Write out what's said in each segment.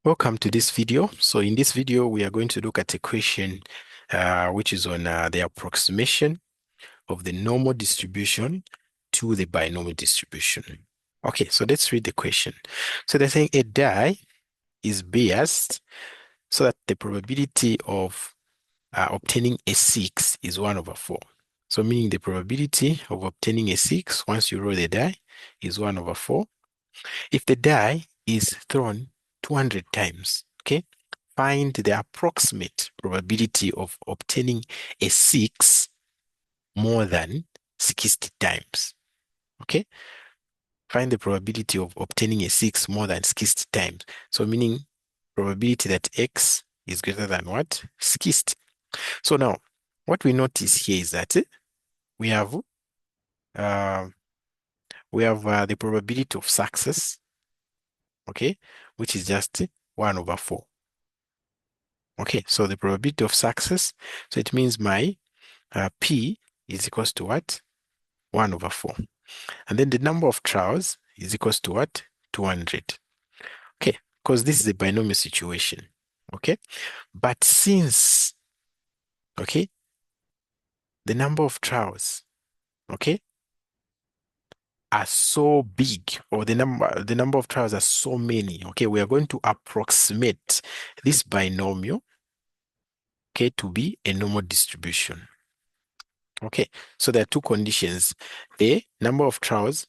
Welcome to this video. So in this video, we are going to look at a question which is on the approximation of the normal distribution to the binomial distribution. Okay, so let's read the question. So they're saying a die is biased so that the probability of obtaining a 6 is 1 over 4. So meaning the probability of obtaining a 6 once you roll the die is 1 over 4. If the die is thrown 200 times, okay, find the approximate probability of obtaining a 6 more than 60 times, okay? Find the probability of obtaining a 6 more than 60 times. So meaning probability that x is greater than what? 60. So now, what we notice here is that we have uh, the probability of success, okay, which is just 1 over 4. Okay, so the probability of success, so it means my P is equals to what? 1 over 4. And then the number of trials is equals to what? 200. Okay, because this is a binomial situation. Okay, but since, okay, the number of trials, okay, are so big, or the number of trials are so many, okay, we are going to approximate this binomial, okay, to be a normal distribution. Okay, so there are two conditions. The number of trials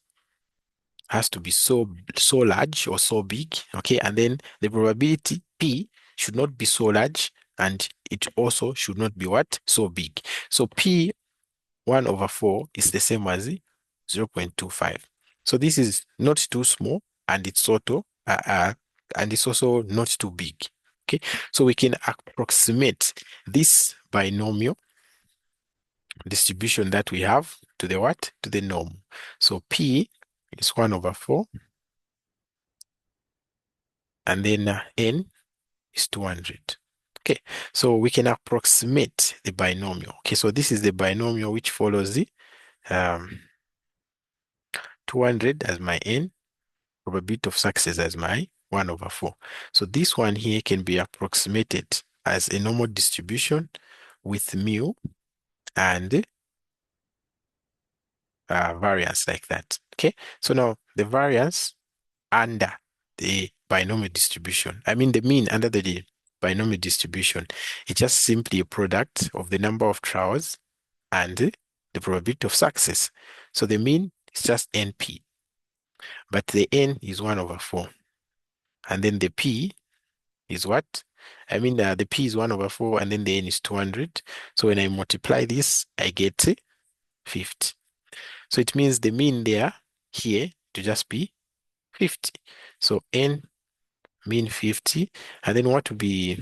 has to be so large or so big, okay, and then the probability P should not be so large, and it also should not be what? So big. So P 1 over 4 is the same as 0.25. So this is not too small, and it's also not too big. Okay, so we can approximate this binomial distribution that we have to the what? To the norm. So P is 1 over 4, and then N is 200. Okay, so we can approximate the binomial. Okay, so this is the binomial which follows the 200 as my N, probability of success as my 1 over 4. So this one here can be approximated as a normal distribution with mu and variance like that. Okay, so now the variance under the binomial distribution, I mean the mean under the binomial distribution, it's just simply a product of the number of trials and the probability of success. So the mean is just NP, but the N is 1 over 4. And then the P is what? I mean, the P is 1 over 4, and then the N is 200. So when I multiply this, I get 50. So it means the mean there, here, to just be 50. So N mean 50. And then what would be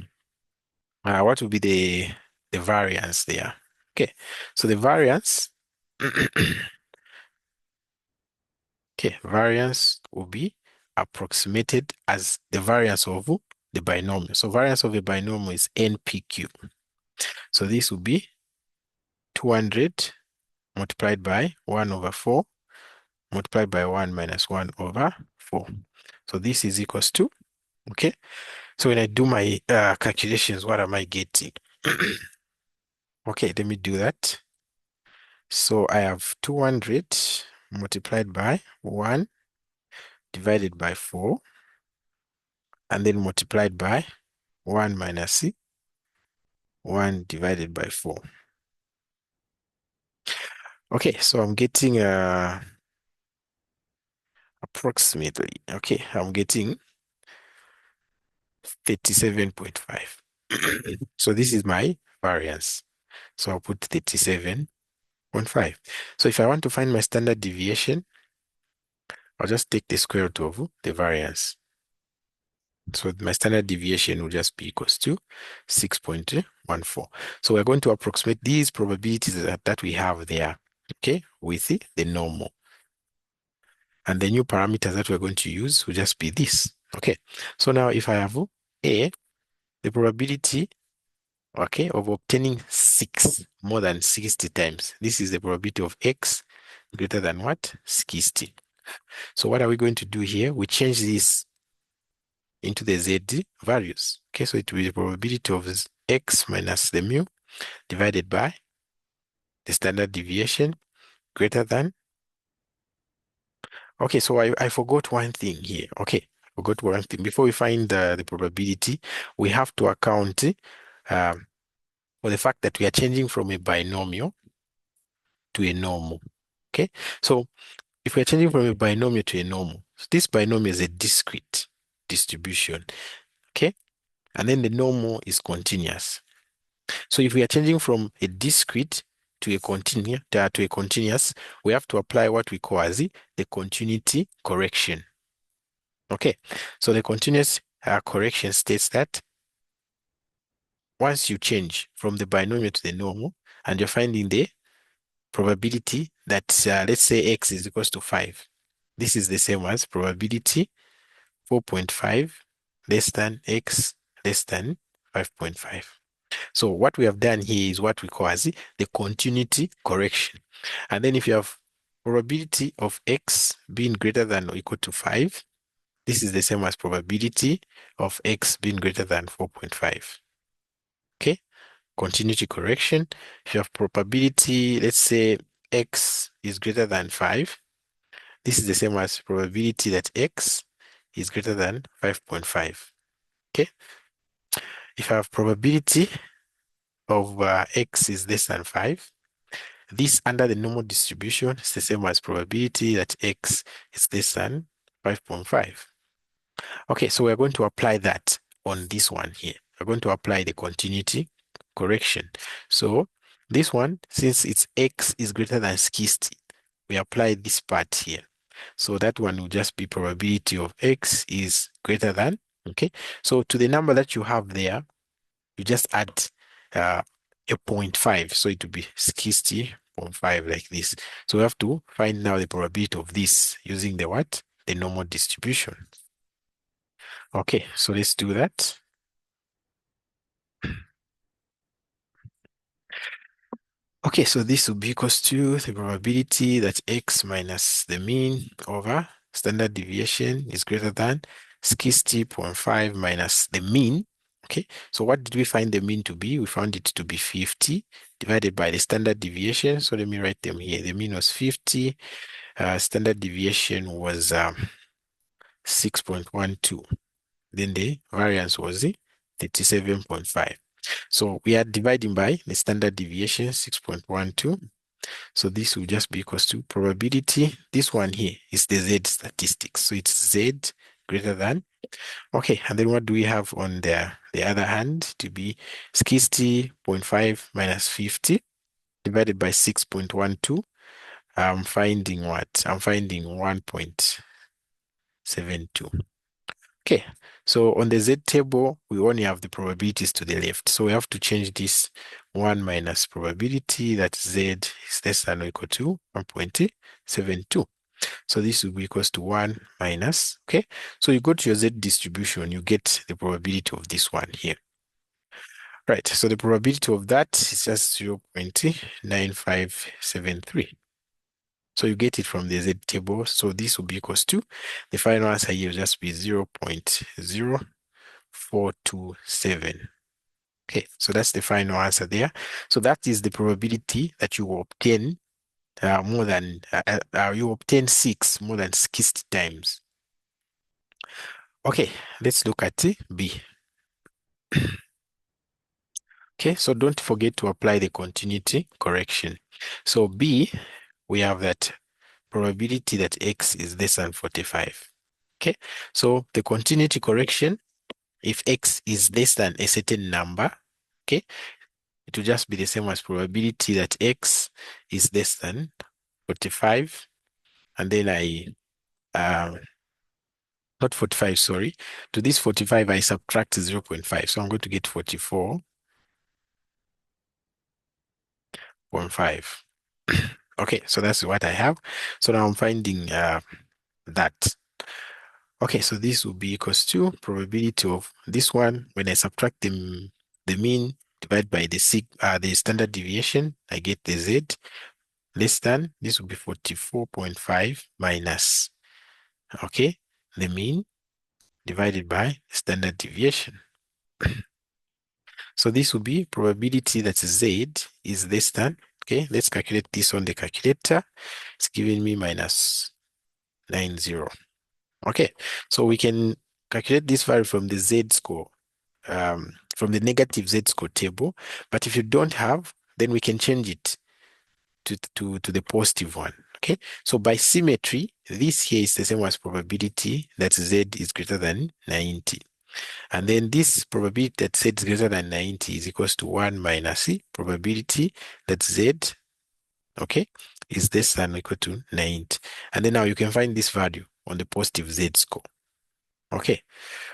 the variance there? Okay, so the variance, okay, variance will be approximated as the variance of the binomial. So variance of a binomial is NPQ. So this will be 200 multiplied by 1 over 4 multiplied by 1 minus 1 over 4. So this is equals to, okay? So when I do my calculations, what am I getting? Okay, let me do that. So I have 200 multiplied by 1 divided by 4, and then multiplied by 1 minus 1 divided by 4. Okay, so I'm getting approximately, okay, I'm getting 37.5. So this is my variance. So I'll put 37.5. So if I want to find my standard deviation, I'll just take the square root of the variance. So my standard deviation will just be equals to 6.14. So we're going to approximate these probabilities that we have there, okay, with the normal. And the new parameters that we're going to use will just be this. Okay, so now if I have A, the probability, okay, of obtaining 6 more than 60 times, this is the probability of X greater than what? 60. So what are we going to do here? We change this into the z values. Okay, so it will be the probability of x minus the mu divided by the standard deviation greater than. Okay, so I forgot one thing here. Okay, I forgot one thing. Before we find the probability, we have to account um, for the fact that we are changing from a binomial to a normal. Okay, so if we're changing from a binomial to a normal, so this binomial is a discrete distribution. Okay, and then the normal is continuous. So if we are changing from a discrete to a continuous, we have to apply what we call as the continuity correction. Okay, so the continuous correction states that once you change from the binomial to the normal and you're finding the probability that let's say x is equals to 5, this is the same as probability 4.5 less than x less than 5.5. So what we have done here is what we call as the continuity correction. And then if you have probability of x being greater than or equal to 5, this is the same as probability of x being greater than 4.5. Okay, continuity correction. If you have probability, let's say x is greater than 5, this is the same as probability that x is greater than 5.5. Okay, if I have probability of x is less than 5, this under the normal distribution is the same as probability that x is less than 5.5. Okay, so we're going to apply that on this one here. We're going to apply the continuity correction. So this one, since it's x is greater than 60, we apply this part here. So that one will just be probability of x is greater than, okay? So to the number that you have there, you just add a 0.5. So it will be 60.5 like this. So we have to find now the probability of this using the what? The normal distribution. Okay, so let's do that. Okay, so this will be equals to the probability that x minus the mean over standard deviation is greater than 60.5 minus the mean. Okay, so what did we find the mean to be? We found it to be 50 divided by the standard deviation. So let me write them here. The mean was 50. Standard deviation was 6.12. Then the variance was 37.5. So we are dividing by the standard deviation, 6.12. So this will just be equals to probability. This one here is the Z statistics. So it's Z greater than. Okay, and then what do we have on the other hand to be 60.5 minus 50 divided by 6.12. I'm finding what? I'm finding 1.72. Okay, so on the Z table, we only have the probabilities to the left. So we have to change this 1 minus probability that Z is less than or equal to 1.72. So this will be equals to 1 minus, okay? So you go to your Z distribution, you get the probability of this one here. Right, so the probability of that is just 0.9573. So you get it from the Z table. So this will be equals to, the final answer here will just be 0.0427. Okay, so that's the final answer there. So that is the probability that you will obtain you obtain 6 more than 60 times. Okay, let's look at B. Okay, so don't forget to apply the continuity correction. So B, we have that probability that x is less than 45. Okay, so the continuity correction, if x is less than a certain number, okay, it will just be the same as probability that x is less than 45. And then not 45, sorry. To this 45, I subtract 0.5. So I'm going to get 44.5. Okay, so that's what I have. So now I'm finding that. Okay, so this will be equals to probability of this one. When I subtract the mean divided by the standard deviation, I get the Z less than, this will be 44.5 minus, okay, the mean divided by standard deviation. So this will be probability that Z is less than, okay, let's calculate this on the calculator. It's giving me minus 90. Okay, so we can calculate this value from the Z score, from the negative Z score table. But if you don't have, then we can change it to the positive one. Okay, so by symmetry, this here is the same as probability that Z is greater than 90. And then this probability that Z is greater than 90 is equals to 1 minus C probability that Z, okay, is less than or equal to 90. And then now you can find this value on the positive Z score. Okay,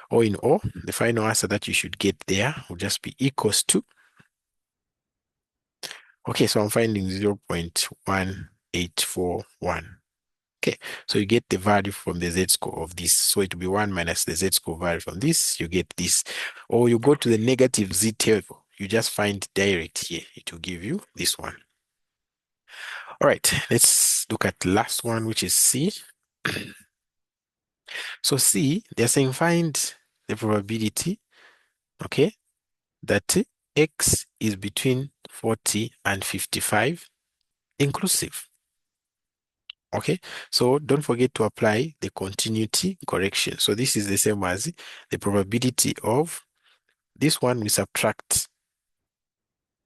all in all, the final answer that you should get there will just be equals to, okay, so I'm finding 0.1841. Okay, so you get the value from the Z-score of this. So it will be 1 minus the Z-score value from this, you get this. Or you go to the negative Z table, you just find direct here. It will give you this one. All right, let's look at the last one, which is C. So C, they're saying find the probability, okay, that X is between 40 and 55 inclusive. Okay, so don't forget to apply the continuity correction. So this is the same as the probability of this one. We subtract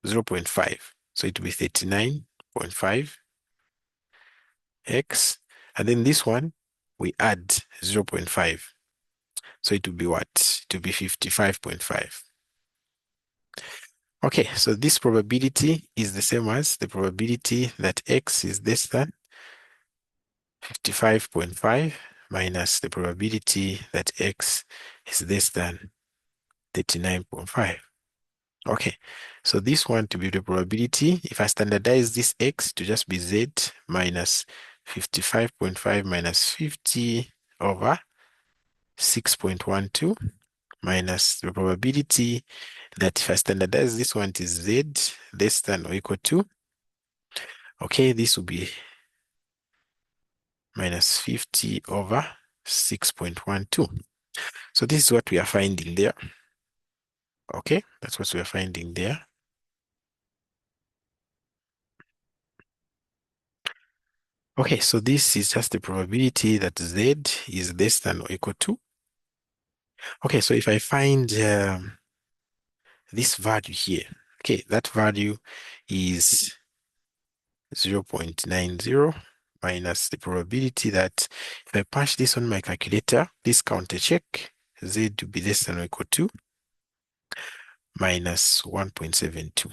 0.5. So it will be 39.5 X. And then this one, we add 0.5. So it will be what? It will be 55.5. Okay, so this probability is the same as the probability that X is less than 55.5 minus the probability that X is less than 39.5. Okay, so this one to be the probability, if I standardize this X to just be Z minus 55.5 minus 50 over 6.12 minus the probability that if I standardize this one is Z less than or equal to, okay, this will be minus 50 over 6.12. So this is what we are finding there. Okay, that's what we are finding there. Okay, so this is just the probability that Z is less than or equal to. Okay, so if I find this value here, okay, that value is 0.90 minus the probability that if I punch this on my calculator, this counter check, Z to be less than or equal to minus 1.72.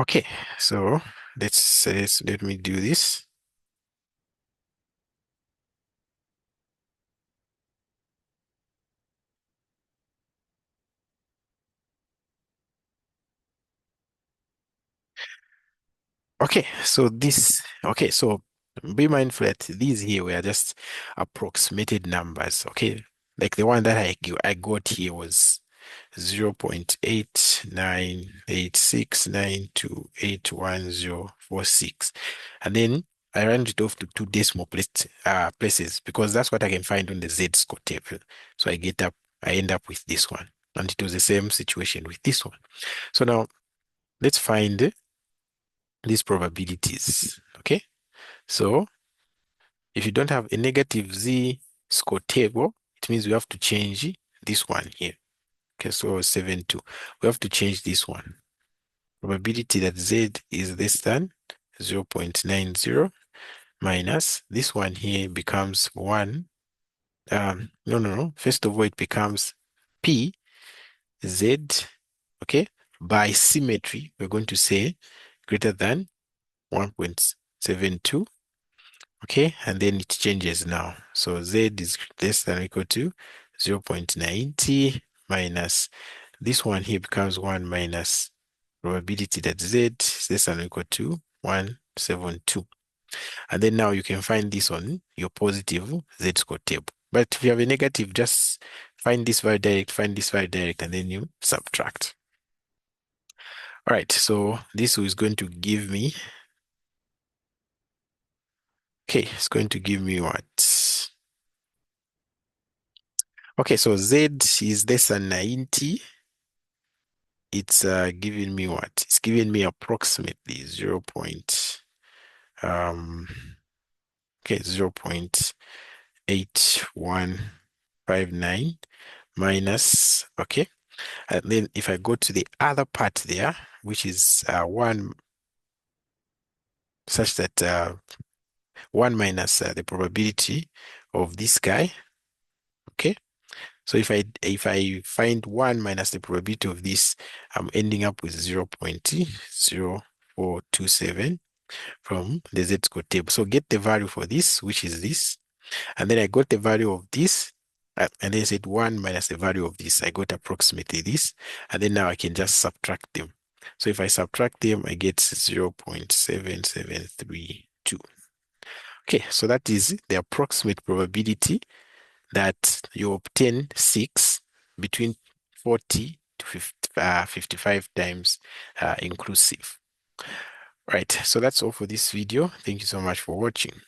Okay, so let me do this. Okay, so be mindful that these here were just approximated numbers. Okay, like the one that I got here was 0.898692810046, and then I rounded it off to two decimal places because that's what I can find on the Z score table. So I end up with this one, and it was the same situation with this one. So now let's find these probabilities. Okay, so if you don't have a negative Z score table, it means we have to change this one here. Okay, so 7.2. We have to change this one. Probability that Z is less than 0.90 minus this one here becomes 1. No. First of all, it becomes P Z, okay? By symmetry, we're going to say greater than 1.72. Okay, and then it changes now. So Z is less than or equal to 0.90 minus this one here becomes 1 minus probability that Z is less than or equal to 172. And then now you can find this on your positive Z score table. But if you have a negative, just find this value direct, and then you subtract. All right, so this is going to give me, okay, it's going to give me what? Okay, so Z is less than 90. It's giving me what? It's giving me approximately 0. Um, okay, 0.8159 minus, okay. And then if I go to the other part there, which is 1, such that 1 minus the probability of this guy, okay. So if I find 1 minus the probability of this, I'm ending up with 0.0427 from the Z-score table. So get the value for this, which is this. And then I got the value of this, and then said 1 minus the value of this. I got approximately this. And then now I can just subtract them. So if I subtract them, I get 0.7732. Okay, so that is the approximate probability that you obtain 6 between 40 to 55 times inclusive. Right, so that's all for this video. Thank you so much for watching.